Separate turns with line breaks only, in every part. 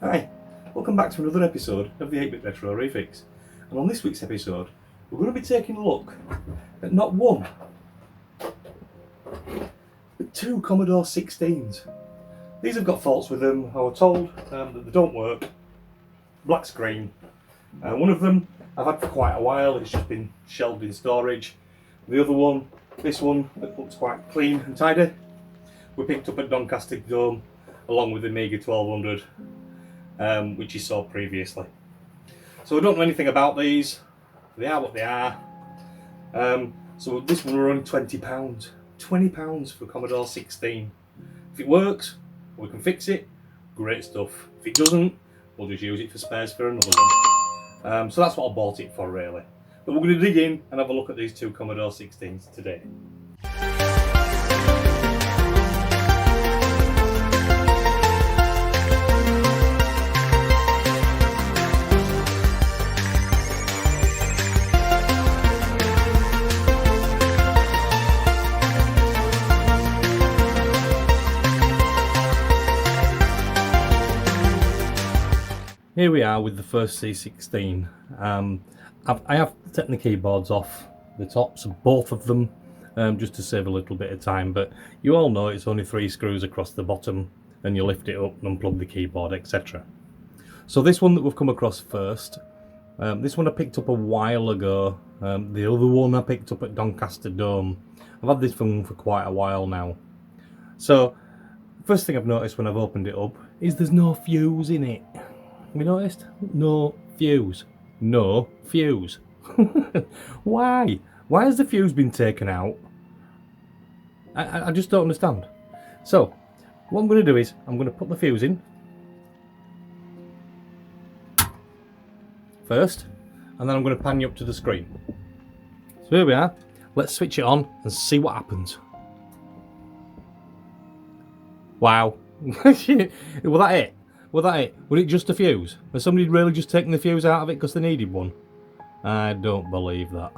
Hi, welcome back to another episode of the 8-Bit Retro Refix. And on this week's episode, we're going to be taking a look at not one, but two Commodore 16s. These have got faults with them. I was told that they don't work. Black screen. One of them I've had for quite a while, it's just been shelved in storage. The other one, this one, that looks quite clean and tidy, we picked up at Doncaster Dome along with the Amiga 1200, which you saw previously. So I don't know anything about these. They are what they are. So this one were only £20. £20 for Commodore 16. If it works, we can fix it. Great stuff. If it doesn't, we'll just use it for spares for another one. So that's what I bought it for, really. But we're going to dig in and have a look at these two Commodore 16s today. Here we are with the first C16. I have taken the keyboards off the tops of both of them just to save a little bit of time, but you all know it's only 3 screws across the bottom and you lift it up and unplug the keyboard, etc. So this one that we've come across first, this one I picked up a while ago. The other one I picked up at Doncaster Dome. I've had this one for quite a while now. So first thing I've noticed when I've opened it up is there's no fuse in it. Have you noticed? No fuse. No fuse. Why? Why has the fuse been taken out? I just don't understand. So, what I'm going to do is, I'm going to put the fuse in first, and then I'm going to pan you up to the screen. So here we are. Let's switch it on and see what happens. Wow. Was that it? Was that it? Was it just a fuse? Has somebody really just taken the fuse out of it because they needed one? I don't believe that.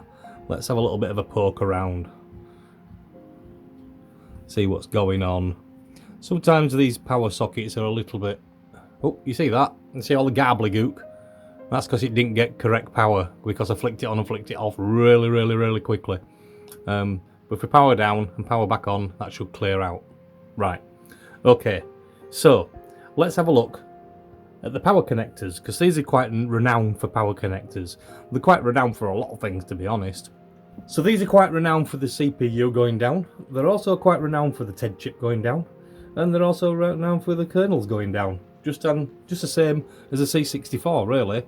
Let's have a little bit of a poke around. See what's going on. Sometimes these power sockets are a little bit... Oh, you see that? You see all the gobbledygook? That's because it didn't get correct power, because I flicked it on and flicked it off really quickly. But if we power down and power back on, that should clear out. Right. Okay. So, let's have a look at the power connectors, because these are quite renowned for power connectors. They're quite renowned for a lot of things, to be honest. So these are quite renowned for the CPU going down. They're also quite renowned for the TED chip going down. And they're also renowned for the kernels going down. Just the same as a C64, really.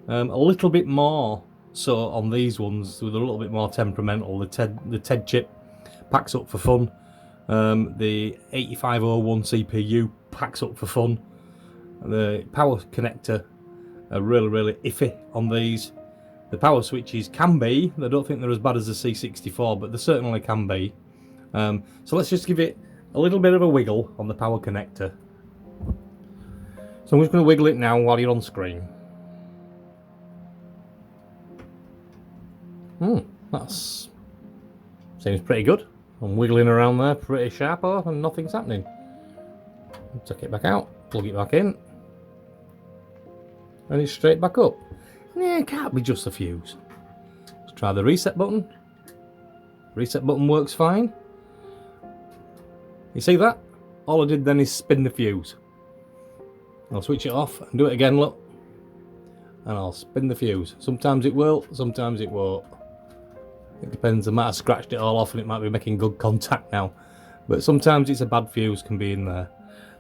A little bit more so on these ones, with a little bit more temperamental. The TED chip packs up for fun. The 8501 CPU packs up for fun. The power connector are really iffy on these. The power switches can be, I don't think they're as bad as the C64, but they certainly can be. So let's just give it a little bit of a wiggle on the power connector. So I'm just going to wiggle it now while you're on screen. That seems pretty good. I'm wiggling around there pretty sharp, and nothing's happening. Take it back out, plug it back in, and it's straight back up. Yeah, it can't be just a fuse. Let's try the reset button. Reset button works fine. You see that? All I did then is spin the fuse. I'll switch it off and do it again, look. And I'll spin the fuse. Sometimes it will, sometimes it won't. It depends, I might have scratched it all off and it might be making good contact now. But sometimes it's a bad fuse can be in there.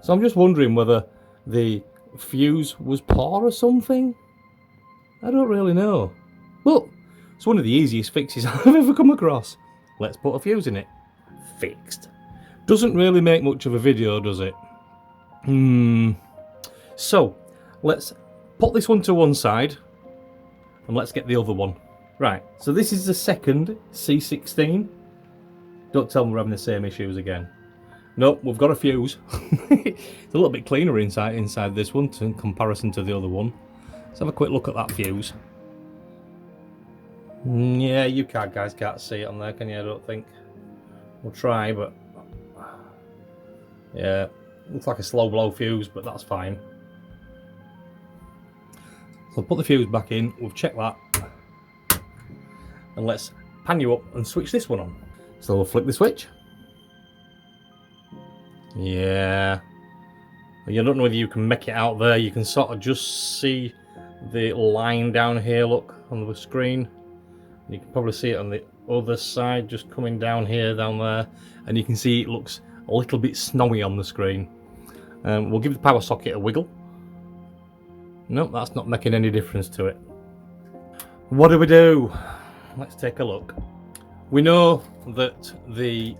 So I'm just wondering whether the fuse was poor or something. I don't really know. But it's one of the easiest fixes I've ever come across. Let's put a fuse in it. Fixed. Doesn't really make much of a video, does it? So, let's put this one to one side and let's get the other one. Right, so this is the second C16. Don't tell me we're having the same issues again. Nope, we've got a fuse. It's a little bit cleaner inside this one in comparison to the other one. Let's have a quick look at that fuse. Yeah, you guys can't see it on there, can you? I don't think. We'll try, but yeah, looks like a slow blow fuse, but that's fine. So put the fuse back in, we've checked that, and let's pan you up and switch this one on. So we'll flick the switch. Yeah, I don't know whether you can make it out there. You can sort of just see the line down here, look, on the screen. You can probably see it on the other side, just coming down here, down there, and you can see it looks a little bit snowy on the screen. We'll give the power socket a wiggle. Nope, that's not making any difference to it. What do? Let's take a look. We know that the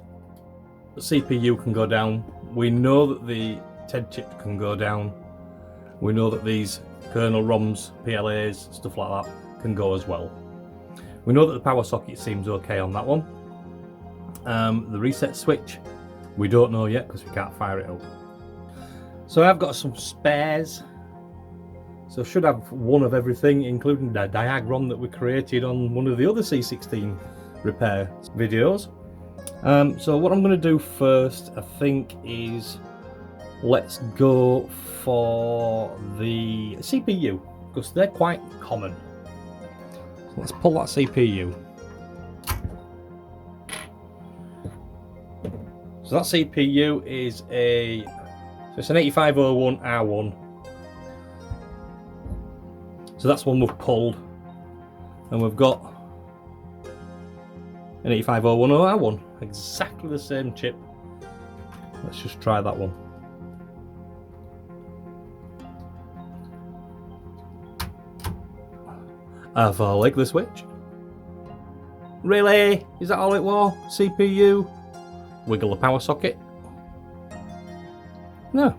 CPU can go down. We know that the TED chip can go down. We know that these kernel ROMs, PLAs, stuff like that can go as well. We know that the power socket seems okay on that one. The reset switch, we don't know yet because we can't fire it up. So I've got some spares. So I should have one of everything, including the diagram that we created on one of the other C16 repair videos. So what I'm going to do first, I think, is let's go for the CPU, because they're quite common. So let's pull that CPU. So that CPU is it's an 8501R1. So that's one we've pulled, and we've got an 8501R1, exactly the same chip. Let's just try that one. If I like the switch. Really? Is that all it was? CPU? Wiggle the power socket? No,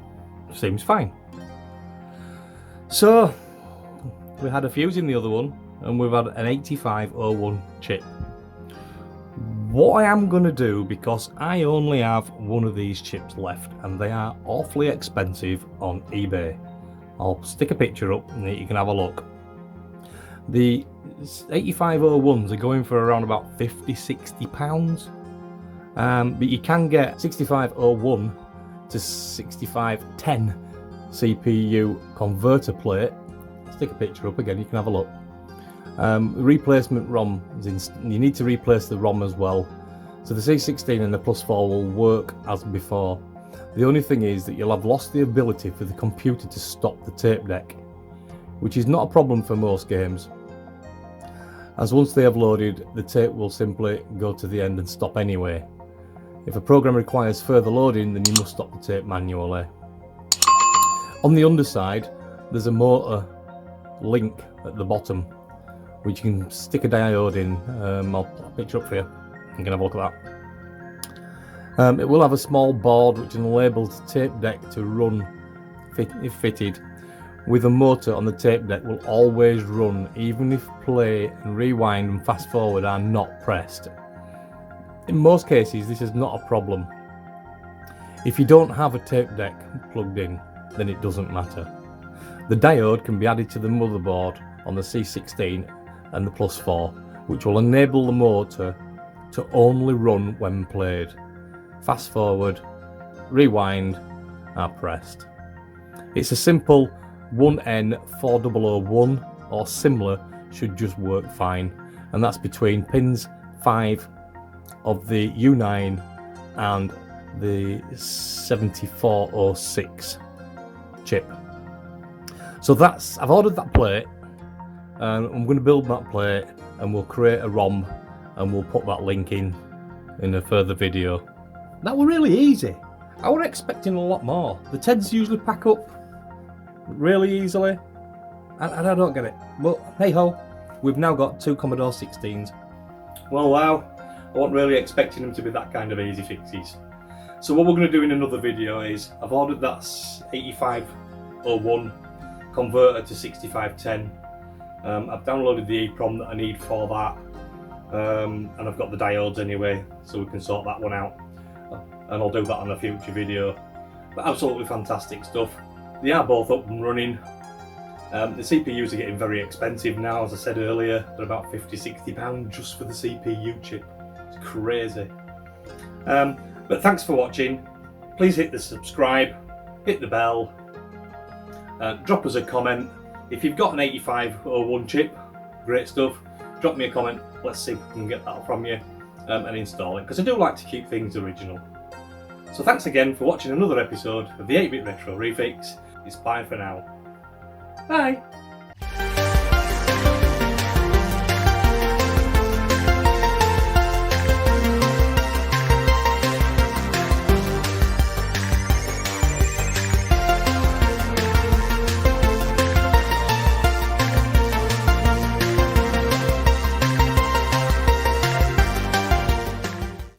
seems fine. So, we had a fuse in the other one, and we've had an 8501 chip. What I am going to do, because I only have one of these chips left, and they are awfully expensive on eBay. I'll stick a picture up and you can have a look. The 8501s are going for around about £50–60. But you can get 6501 to 6510 CPU converter plate. Stick a picture up again, you can have a look. Replacement ROM, you need to replace the ROM as well. So the C16 and the +4 will work as before. The only thing is that you'll have lost the ability for the computer to stop the tape deck, which is not a problem for most games, as once they have loaded, the tape will simply go to the end and stop anyway. If a program requires further loading, then you must stop the tape manually. On the underside, there's a motor link at the bottom, which you can stick a diode in. I'll put a picture up for you. You can have a look at that. It will have a small board which enables the tape deck to run, if fitted, with a motor on the tape deck will always run, even if play and rewind and fast forward are not pressed. In most cases, this is not a problem. If you don't have a tape deck plugged in, then it doesn't matter. The diode can be added to the motherboard on the C16 and the +4, which will enable the motor to only run when played. Fast forward, rewind are pressed. It's a simple 1N4001 or similar should just work fine, and that's between pins 5 of the U9 and the 7406 chip. So I've ordered that plate, and I'm going to build that plate, and we'll create a ROM and we'll put that link in a further video. That was really easy. I was expecting a lot more. The TEDs usually pack up really easily, and I don't get it. But hey ho, we've now got 2 Commodore 16s. Well, wow, I wasn't really expecting them to be that kind of easy fixes. So what we're going to do in another video is, I've ordered that 8501 converter to 6510. I've downloaded the EEPROM that I need for that, and I've got the diodes anyway, so we can sort that one out, and I'll do that on a future video. But absolutely fantastic stuff. They are both up and running. The CPUs are getting very expensive now, as I said earlier. They're about £50–60 just for the CPU chip. It's crazy. But thanks for watching. Please hit the subscribe, hit the bell, drop us a comment. If you've got an 8501 chip, great stuff, drop me a comment, let's see if we can get that from you and install it, because I do like to keep things original. So thanks again for watching another episode of the 8-Bit Retro Refix. It's bye for now. Bye!